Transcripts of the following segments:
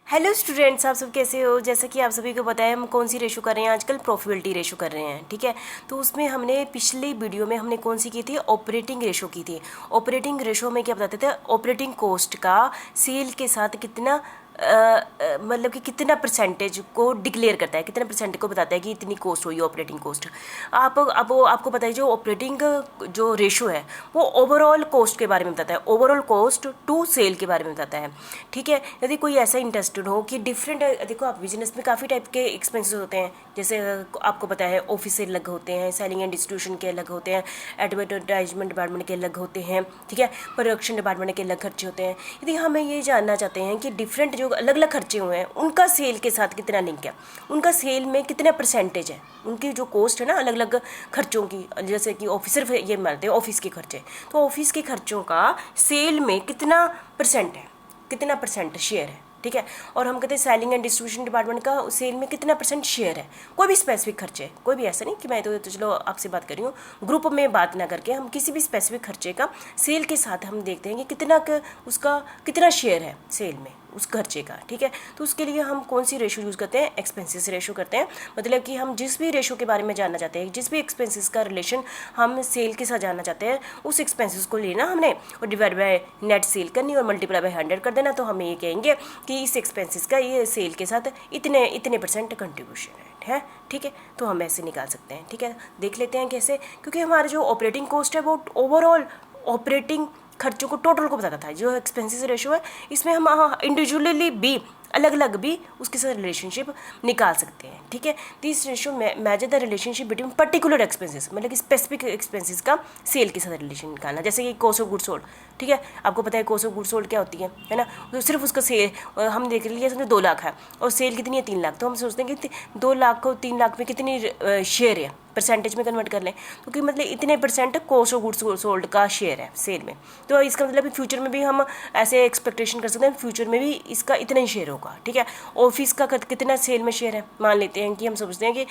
Hello students, आप सब कैसे हो। जैसा कि आप सभी को पता है हम कौन सी रेशो कर रहे हैं आजकल, प्रॉफिटेबिलिटी रेशो कर रहे हैं। ठीक है, तो उसमें हमने पिछली वीडियो में हमने कौन सी की थी, ऑपरेटिंग रेशो की थी। ऑपरेटिंग रेशो में क्या बताते थे, ऑपरेटिंग कॉस्ट का सेल के साथ कितना मतलब कि कितना परसेंटेज को डिक्लेयर करता है, कितना परसेंटेज को बताता है कि इतनी कॉस्ट हुई ऑपरेटिंग कॉस्ट। आप अब आपको पता है जो ऑपरेटिंग जो रेशो है वो ओवरऑल कॉस्ट के बारे में बताता है, ओवरऑल कॉस्ट टू सेल के बारे में बताता है। ठीक है, यदि कोई ऐसा इंटरेस्टेड हो कि डिफरेंट, देखो आप बिजनेस में काफ़ी टाइप के एक्सपेंसेस होते हैं, जैसे आपको पता है ऑफिस से अलग होते हैं, सेलिंग एंड डिस्ट्रीब्यूशन के अलग होते हैं, एडवर्टाइजमेंट डिपार्टमेंट के अलग होते हैं, ठीक है, प्रोडक्शन डिपार्टमेंट के अलग खर्चे होते हैं। यदि हमें ये जानना चाहते हैं कि डिफरेंट जो अलग अलग खर्चे हुए हैं उनका सेल के साथ कितना लिंक है, उनका सेल में कितना परसेंटेज है, उनकी जो कॉस्ट है ना अलग अलग खर्चों की, जैसे कि ऑफिसर ये मानते हैं ऑफिस के खर्चे, तो ऑफिस के खर्चों का सेल में कितना परसेंट है, कितना परसेंट शेयर है। ठीक है, और हम कहते हैं सेलिंग एंड डिस्ट्रीब्यूशन डिपार्टमेंट का सेल में कितना परसेंट शेयर है। कोई भी स्पेसिफिक खर्चे, कोई भी ऐसा नहीं कि मैं तो चलो आपसे बात कर रही हूँ, ग्रुप में बात ना करके हम किसी भी स्पेसिफिक खर्चे का सेल के साथ हम देखते हैं कि कितना उसका कितना शेयर है सेल में उस खर्चे का। ठीक है, तो उसके लिए हम कौन सी रेशो यूज़ करते हैं, एक्सपेंसेस रेशो करते हैं। मतलब कि हम जिस भी रेशो के बारे में जानना चाहते हैं, जिस भी एक्सपेंसेस का रिलेशन हम सेल के साथ जानना चाहते हैं, उस एक्सपेंसेस को लेना हमने और डिवाइड बाय नेट सेल करनी और मल्टीप्लाई बाय 100 कर देना, तो हम ये कहेंगे कि इस एक्सपेंसेस का ये सेल के साथ इतने इतने परसेंट कंट्रीब्यूशन है। ठीक है, तो हम ऐसे निकाल सकते हैं। ठीक है, देख लेते हैं कैसे, क्योंकि हमारा जो ऑपरेटिंग कॉस्ट है वो ओवरऑल ऑपरेटिंग खर्चों को टोटल को बताता था। जो एक्सपेंसेस रेशो है इसमें हम इंडिविजुअली भी अलग अलग भी उसके साथ रिलेशनशिप निकाल सकते हैं। ठीक है, this ratio measure the relationship between particular expenses, मतलब कि स्पेसिफिक एक्सपेंसेस का सेल के साथ रिलेशन निकालना। जैसे कि कॉस्ट ऑफ गुड्स सोल्ड, ठीक है, आपको पता है कॉस्ट ऑफ गुड्स सोल्ड क्या होती है ना, तो सिर्फ उसका सेल हम देख लिया, समझो 2 लाख है और सेल कितनी है 3 लाख, तो हम सोचते हैं कि 2 लाख को 3 लाख में कितनी शेयर है, परसेंटेज में कन्वर्ट कर लें तो कि मतलब इतने percent cost of goods sold का शेयर है सेल में। तो इसका मतलब फ्यूचर में भी हम ऐसे एक्सपेक्टेशन कर सकते हैं, फ्यूचर में भी इसका इतना ही शेयर होगा। ठीक है, ऑफिस का कितना सेल में शेयर है, मान लेते हैं कि हम समझते हैं कि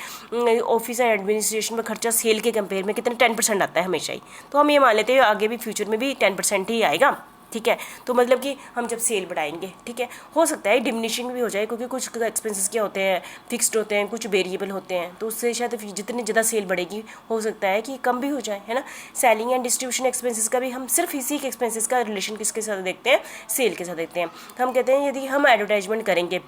ऑफिस एंड एडमिनिस्ट्रेशन में खर्चा सेल के कंपेयर में कितना 10% आता है हमेशा ही, तो हम ये मान लेते हैं आगे भी फ्यूचर में भी 10% ही आएगा। ठीक है, तो मतलब कि हम जब सेल बढ़ाएंगे, ठीक है, हो सकता है डिमिनिशिंग भी हो जाए, क्योंकि कुछ एक्सपेंसेस क्या होते हैं फिक्स्ड होते हैं, कुछ वेरिएबल होते हैं, तो उससे शायद जितनी ज़्यादा सेल बढ़ेगी हो सकता है कि कम भी हो जाए, है ना। सेलिंग एंड डिस्ट्रीब्यूशन एक्सपेंसेस का भी हम सिर्फ इसी के एक्सपेंसेस का रिलेशन किसके साथ देखते हैं, सेल के साथ देखते हैं। तो हम कहते हैं यदि हम एडवर्टाइजमेंट करेंगे,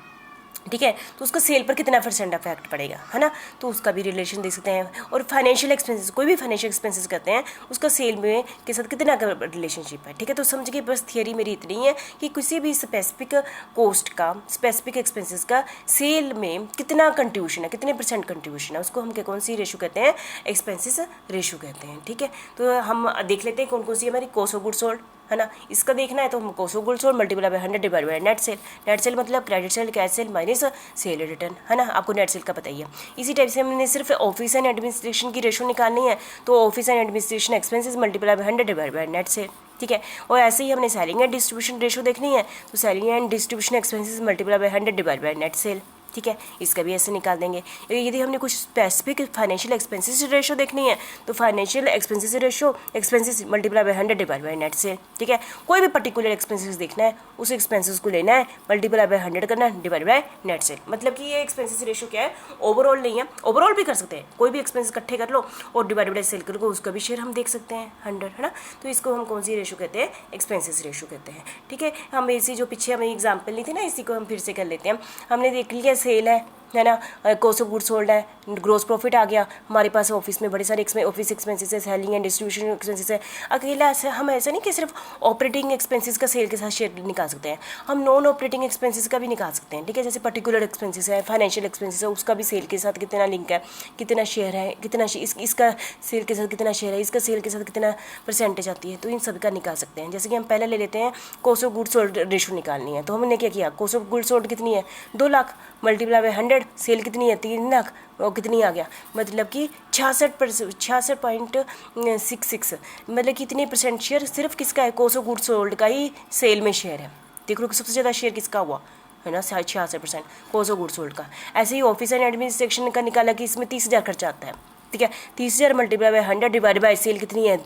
ठीक है, तो उसका सेल पर कितना परसेंट इफेक्ट पड़ेगा, है ना, तो उसका भी रिलेशन देख सकते हैं। और फाइनेंशियल एक्सपेंसेस, कोई भी फाइनेंशियल एक्सपेंसेस करते हैं उसका सेल में के साथ कितना का रिलेशनशिप है। ठीक है, तो समझ के बस थियरी मेरी इतनी है कि किसी भी स्पेसिफिक कॉस्ट का, स्पेसिफिक एक्सपेंसेस का सेल में कितना कंट्रीब्यूशन है, कितने परसेंट कंट्रीब्यूशन है, उसको हम कौन सी रेशो कहते हैं, एक्सपेंसेस रेशो कहते हैं। ठीक है, तो हम देख लेते हैं कौन कौन सी हमारी कॉस्ट ऑफ गुड्स सोल्ड, है ना, इसका देखना है तो हम cost of goods sold multiply by 100 divide by net sale. Net sale मतलब credit sale, cash sale minus sale return, है ना, आपको नेट सेल का पता ही है। इसी टाइप से हमने सिर्फ ऑफिस एंड एडमिनिस्ट्रेशन की रेशो निकालनी है, तो office and administration expenses multiply by 100 divide by net cell. ठीक है, और ऐसे ही हमने सेलिंग एंड डिस्ट्रीब्यूशन रेशो देखनी है, तो selling and distribution expenses multiply by 100 divide by net cell. ठीक है, इसका भी ऐसे निकाल देंगे। यदि हमने कुछ स्पेसिफिक फाइनेंशियल एक्सपेंसेस रेशो देखनी है, तो financial expenses ratio expenses multiply by 100 divide by net से। ठीक है, कोई भी पर्टिकुलर एक्सपेंसेस देखना है, उस एक्सपेंसेस को लेना है, मल्टीप्लाई बाय 100 करना है, डिवाइड बाय नेट से। मतलब कि ये एक्सपेंसेस रेशो क्या है, ओवरऑल नहीं है, ओवरऑल भी कर सकते हैं, कोई भी एक्सपेंसेस इकट्ठे कर लो और डिवाइड बाय सेल करो, उसका भी शेयर हम देख सकते हैं 100, है ना। तो इसको हम कौन सी रेशो कहते हैं, एक्सपेंसेस रेशो कहते हैं। ठीक है, हम इसी जो पीछे हमें एग्जाम्पल ली थी ना, इसी को हम फिर से कर लेते हैं। हमने देख लिया सेल है ना, कॉस्ट ऑफ गुड्स सोल्ड है, ग्रोस प्रॉफिट आ गया हमारे पास, ऑफिस में बड़े सारे ऑफिस एक्सपेंसेस है, सेलिंग एंड डिस्ट्रीब्यूशन एक्सपेंसेस है। अकेला ऐसे हम ऐसा नहीं कि सिर्फ ऑपरेटिंग एक्सपेंसेस का सेल के साथ शेयर निकाल सकते हैं, हम नॉन ऑपरेटिंग एक्सपेंसेस का भी निकाल सकते हैं। ठीक है, जैसे पर्टिकुलर एक्सपेंसेस है, फाइनेंशियल एक्सपेंसेस है, उसका भी सेल के साथ कितना लिंक है, कितना शेयर है, कितना इसका सेल के साथ कितना शेयर है, इसका सेल के साथ कितना परसेंटेज आती है, तो इन सब का निकाल सकते हैं। जैसे कि हम पहले ले लेते हैं cost of goods sold ratio निकालनी है, तो हमने क्या किया, कॉस्ट ऑफ गुड्स सोल्ड कितनी है 2 लाख मल्टीप्लाई बाय 100, सेल कितनी है 3 लाख, और कितनी आ गया मतलब कि 66.66, मतलब कि इतने परसेंट शेयर सिर्फ किसका है, कॉस्ट ऑफ गुड्स सोल्ड का ही सेल में शेयर है। देख लो सबसे ज़्यादा शेयर किसका हुआ, है ना, 66% कॉस्ट ऑफ गुड्स सोल्ड का। ऐसे ही ऑफिस एंड एडमिनिस्ट्रेशन का निकाला कि इसमें 30,000 खर्चा आता है। ठीक है, 30,000 multiply by 100 divide by sale कितनी है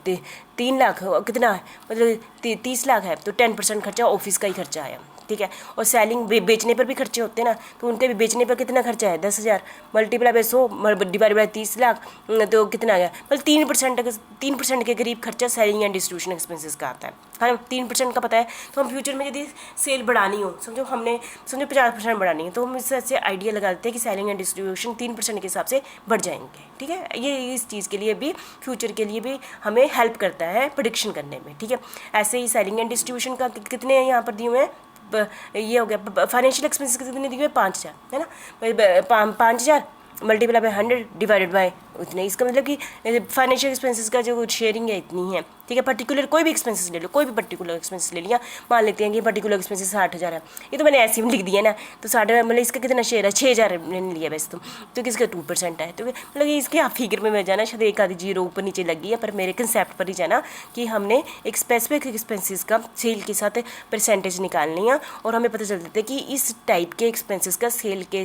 3 लाख, कितना है मतलब 30 लाख है, तो 10% खर्चा ऑफिस का ही खर्चा आया। ठीक है। और सेलिंग बेचने पर भी खर्चे होते हैं ना, तो उनके भी बेचने पर कितना खर्चा है 10,000 multiply by 100 divide bye 30 lakh, तो कितना आ गया, मतलब 3% के करीब खर्चा सेलिंग एंड डिस्ट्रीब्यूशन एक्सपेंसेस का आता है। हाँ 3% का पता है, तो हम फ्यूचर में यदि सेल बढ़ानी हो, समझो 50% बढ़ानी है, तो हम इससे आइडिया लगा देते हैं कि सेलिंग एंड डिस्ट्रीब्यूशन 3% के हिसाब से बढ़ जाएंगे, ठीक है। ये इस चीज़ के लिए भी, फ्यूचर के लिए भी हमें हेल्प करता है प्रेडिक्शन करने में, ठीक है। ऐसे ही सेलिंग एंड डिस्ट्रीब्यूशन का कितने यहाँ पर दिए हुए हैं, ये हो गया। फाइनेंशियल एक्सपेंसेस कितने दिए हुए, 5,000 है ना, 5,000 मल्टीप्लाई बाय 100 डिवाइडेड बाय उतने। इसका मतलब कि फाइनेंशियल एक्सपेंसेस का जो शेयरिंग है इतनी है, ठीक है। पर्टिकुलर कोई भी एक्सपेंसेस ले लो, कोई भी पर्टिकुलर एक्सपेंसेस ले लिया, मान लेते हैं कि पर्टिकुलर एक्सपेंसेस 60,000 है, ये तो मैंने ऐसे ही लिख दिया ना, तो 60,000 मतलब इसका कितना शेयर है, 6,000 मैंने लिया वैसे तो किसका 2% है, तो मतलब इसके आप फिगर में मैं जाना, शायद एक आधी जीरो ऊपर नीचे लगी है, पर मेरे कंसेप्ट पर ही जाना कि हमने एक स्पेसिफिक एक्सपेंसेस का सेल के साथ परसेंटेज निकालनी है, और हमें पता चल जाता है कि इस टाइप के एक्सपेंसेस का सेल के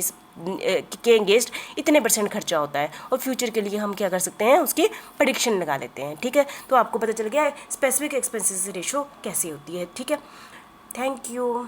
अगेंस्ट इतने % खर्चा होता है, और फ्यूचर के लिए हम क्या कर सकते हैं, उसकी प्रेडिक्शन लगा लेते हैं, ठीक है। तो आपको पता चल गया स्पेसिफिक एक्सपेंसेस रेशो कैसे होती है, ठीक है। Thank you.